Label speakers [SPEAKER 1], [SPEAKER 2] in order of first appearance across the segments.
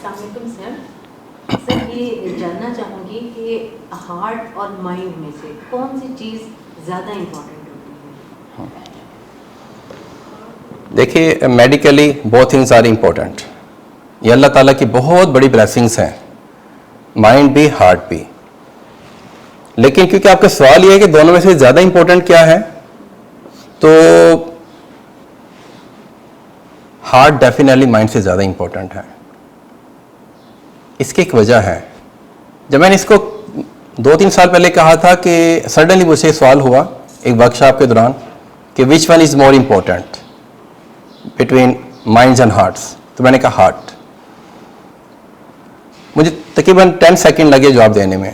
[SPEAKER 1] السلام علیکم سر. سر یہ جاننا چاہوں گی کہ ہارٹ اور مائنڈ میں سے کون سی چیز زیادہ امپورٹنٹ ہوتی ہے؟
[SPEAKER 2] دیکھیے میڈیکلی بہت تھنگز آر امپورٹنٹ. یہ اللہ تعالیٰ کی بہت بڑی بلیسنگس ہیں, مائنڈ بھی ہارٹ بھی. لیکن کیونکہ آپ کا سوال یہ ہے کہ دونوں میں سے زیادہ امپورٹنٹ کیا ہے, تو ہارٹ ڈیفینیٹلی مائنڈ سے زیادہ امپورٹنٹ ہے. اس کی ایک وجہ ہے. جب میں نے اس کو 2-3 سال پہلے کہا تھا کہ سڈنلی مجھ سے سوال ہوا ایک ورک شاپ کے دوران کہ which one is more important between minds and hearts, تو میں نے کہا ہارٹ. مجھے تقریباً 10 سیکنڈ لگے جواب دینے میں.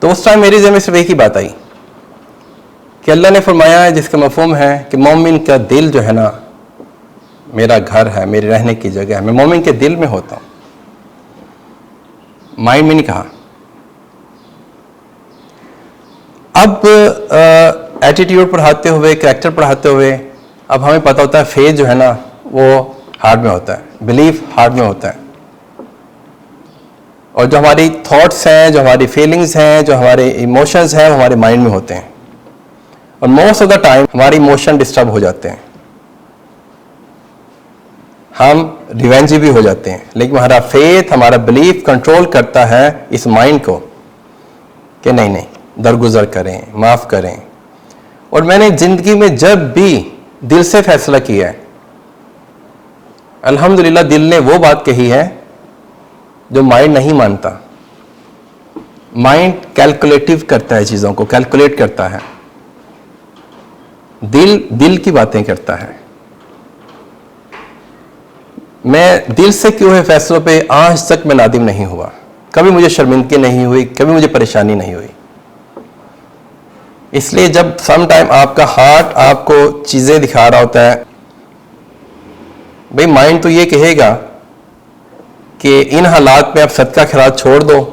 [SPEAKER 2] تو اس ٹائم میری ذہن میں صرف ایک ہی بات آئی کہ اللہ نے فرمایا ہے, جس کا مفہوم ہے کہ مومن کا دل جو ہے نا میرا گھر ہے, میرے رہنے کی جگہ ہے, میں مومن کے دل میں ہوتا ہوں, مائنڈ میں نہیں کہا. اب ایٹیٹیوڈ پڑھاتے ہوئے, کریکٹر پڑھاتے ہوئے, اب ہمیں پتہ ہوتا ہے فیتھ جو ہے نا وہ ہارٹ میں ہوتا ہے, بلیف ہارٹ میں ہوتا ہے, اور جو ہماری تھاٹس ہیں, جو ہماری فیلنگز ہیں, جو ہمارے ایموشنز ہیں, وہ ہمارے مائنڈ میں ہوتے ہیں. اور موسٹ آف دا ٹائم ہماری ایموشن ڈسٹرب ہو جاتے ہیں, ہم ریونجی بھی ہو جاتے ہیں, لیکن ہمارا فیتھ, ہمارا بلیف کنٹرول کرتا ہے اس مائنڈ کو کہ نہیں نہیں درگزر کریں, معاف کریں. اور میں نے زندگی میں جب بھی دل سے فیصلہ کیا ہے, الحمدللہ دل نے وہ بات کہی ہے جو مائنڈ نہیں مانتا. مائنڈ کیلکولیٹو کرتا ہے, چیزوں کو کیلکولیٹ کرتا ہے, دل کی باتیں کرتا ہے. میں دل سے کیے ہوئے فیصلوں پہ آج تک میں نادم نہیں ہوا, کبھی مجھے شرمندگی نہیں ہوئی, کبھی مجھے پریشانی نہیں ہوئی. اس لیے جب سم ٹائم آپ کا ہارٹ آپ کو چیزیں دکھا رہا ہوتا ہے, بھئی مائنڈ تو یہ کہے گا کہ ان حالات میں آپ صدقہ خیرات چھوڑ دو,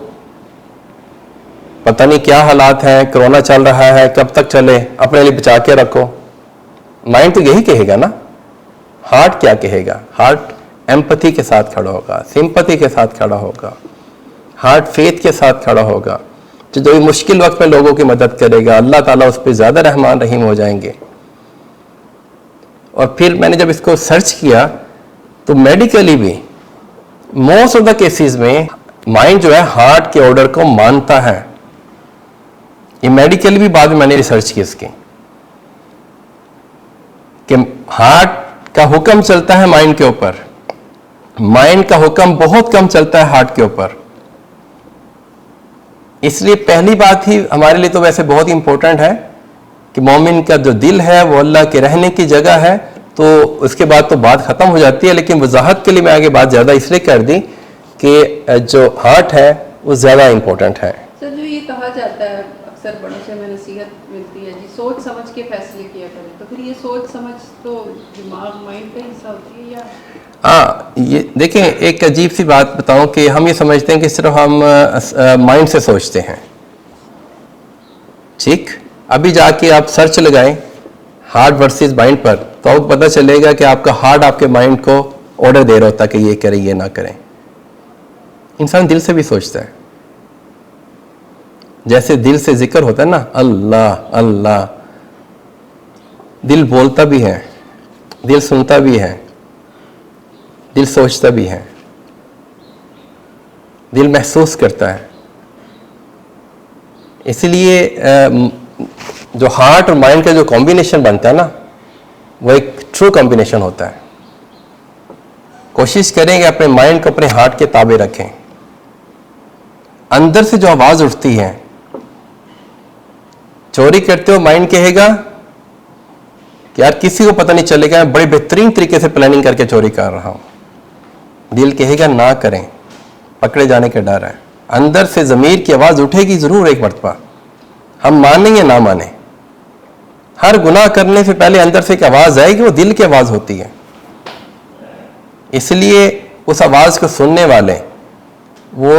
[SPEAKER 2] پتہ نہیں کیا حالات ہیں, کرونا چل رہا ہے, کب تک چلے, اپنے لیے بچا کے رکھو. مائنڈ تو یہی کہے گا نا. ہارٹ کیا کہے گا؟ ہارٹ ایمپتھی کے ساتھ کھڑا ہوگا, سمپتھی کے ساتھ کھڑا ہوگا, ہارٹ فیتھ کے ساتھ کھڑا ہوگا, جو مشکل وقت میں لوگوں کی مدد کرے گا, اللہ تعالیٰ اس پہ زیادہ رحمان رحیم ہو جائیں گے. اور پھر میں نے جب اس کو سرچ کیا تو میڈیکلی بھی موسٹ آف دا کیسز میں مائنڈ جو ہے ہارٹ کے آرڈر کو مانتا ہے. یہ میڈیکلی بھی بعد میں نے ریسرچ کی اس کی کہ ہارٹ کا حکم چلتا ہے مائنڈ کے اوپر, مائنڈ کا حکم بہت کم چلتا ہے ہارٹ کے اوپر. اس لیے پہلی بات ہی ہمارے لیے تو ویسے بہت امپورٹنٹ ہے کہ مومن کا جو دل ہے وہ اللہ کے رہنے کی جگہ ہے. تو اس کے بعد تو بات ختم ہو جاتی ہے, لیکن وضاحت کے لیے میں آگے بات زیادہ اس لیے کر دی کہ جو ہارٹ ہے وہ زیادہ امپورٹنٹ ہے.
[SPEAKER 3] سر جو یہ کہا جاتا ہے اکثر بڑوں سے ہمیں نصیحت ملتی ہے جی سوچ سمجھ کے فیصلے کیا کریں, تو پھر یہ سوچ سمجھ تو دماغ مائنڈ کا حصہ ہوتی ہے یا؟
[SPEAKER 2] ہاں یہ دیکھیں ایک عجیب سی بات بتاؤں کہ ہم یہ سمجھتے ہیں کہ صرف ہم مائنڈ سے سوچتے ہیں. ٹھیک, ابھی جا کے آپ سرچ لگائیں ہارٹ ورسز مائنڈ پر تو آپ کو پتہ چلے گا کہ آپ کا ہارٹ آپ کے مائنڈ کو آرڈر دے رہا ہوتا ہے کہ یہ کریں یہ نہ کریں. انسان دل سے بھی سوچتا ہے, جیسے دل سے ذکر ہوتا ہے نا اللہ اللہ, دل بولتا بھی ہے, دل سنتا بھی ہے, دل سوچتا بھی ہے, دل محسوس کرتا ہے. اس لیے جو ہارٹ اور مائنڈ کا جو کمبینیشن بنتا ہے نا وہ ایک ٹرو کمبینیشن ہوتا ہے. کوشش کریں کہ اپنے مائنڈ کو اپنے ہارٹ کے تابع رکھیں. اندر سے جو آواز اٹھتی ہے, چوری کرتے ہو مائنڈ کہے گا کہ یار کسی کو پتہ نہیں چلے گا, میں بڑے بہترین طریقے سے پلاننگ کر کے چوری کر رہا ہوں. دل کہے گا نہ کریں, پکڑے جانے کا ڈر ہے. اندر سے ضمیر کی آواز اٹھے گی ضرور ایک مرتبہ, ہم مانیں یا نہ مانیں. ہر گناہ کرنے سے پہلے اندر سے ایک آواز آئے گی, وہ دل کی آواز ہوتی ہے. اس لیے اس آواز کو سننے والے وہ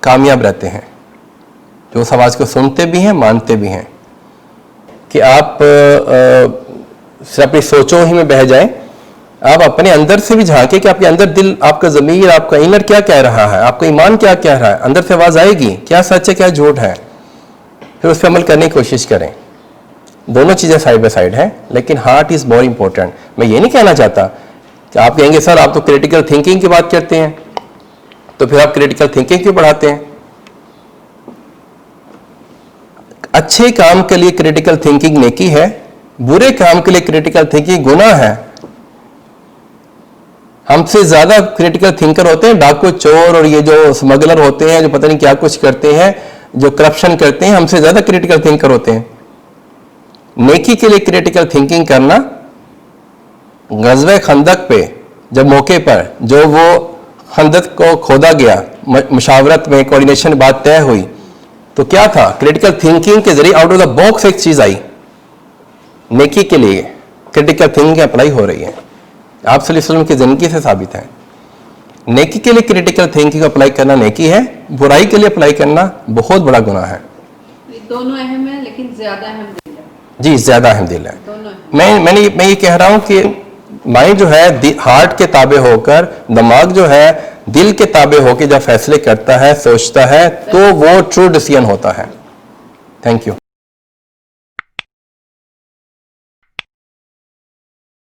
[SPEAKER 2] کامیاب رہتے ہیں, جو اس آواز کو سنتے بھی ہیں مانتے بھی ہیں. کہ آپ صرف اپنی سوچوں ہی میں بہہ جائیں آپ اپنے اندر سے بھی جھانکے کہ آپ کے اندر دل، آپ کا ضمیر، آپ کا انر کیا کہہ رہا ہے، آپ کا ایمان کیا کہہ رہا ہے. اندر سے آواز آئے گی کیا سچ ہے کیا جھوٹ ہے، پھر اس پہ عمل کرنے کی کوشش کریں. دونوں چیزیں سائڈ بائی سائڈ ہیں، لیکن ہارٹ از مور امپورٹنٹ. میں یہ نہیں کہنا چاہتا کہ آپ کہیں گے سر آپ تو کریٹیکل تھنکنگ کی بات کرتے ہیں تو پھر آپ کریٹیکل تھنکنگ کیوں پڑھاتے ہیں. اچھے کام کے لیے کریٹیکل تھنکنگ نیکی ہے، برے کام کے لیے کریٹیکل تھنکنگ گناہ ہے. ہم سے زیادہ کریٹیکل تھنکر ہوتے ہیں ڈاکو، چور اور یہ جو اسمگلر ہوتے ہیں جو پتہ نہیں کیا کچھ کرتے ہیں، جو کرپشن کرتے ہیں، ہم سے زیادہ کریٹیکل تھنکر ہوتے ہیں. نیکی کے لیے کریٹیکل تھنکنگ کرنا، غزوہ خندق پہ جب موقع پر جو وہ خندق کو کھودا گیا، مشاورت میں کوارڈینیشن بات طے ہوئی تو کیا تھا، کریٹیکل تھنکنگ کے ذریعے آؤٹ آف دا باکس ایک چیز آئی. نیکی کے لیے کریٹیکل تھنکنگ اپلائی ہو رہی ہے. آپ صلی اللہ علیہ وسلم کی زندگی سے ثابت ہے. نیکی کے لیے کریٹیکل تھنکنگ اپلائی کرنا نیکی ہے، برائی کے لیے اپلائی کرنا بہت بڑا گناہ ہے.
[SPEAKER 3] دونوں اہم ہیں لیکن زیادہ اہم دل ہے.
[SPEAKER 2] جی زیادہ اہم دل ہے.
[SPEAKER 3] دونوں اہم.
[SPEAKER 2] میں یہ کہہ رہا ہوں کہ مائنڈ جو ہے ہارٹ کے تابع ہو کر، دماغ جو ہے دل کے تابع ہو کے جب فیصلے کرتا ہے، سوچتا ہے، تو وہ ٹرو ڈیسیژن ہوتا ہے. Thank you.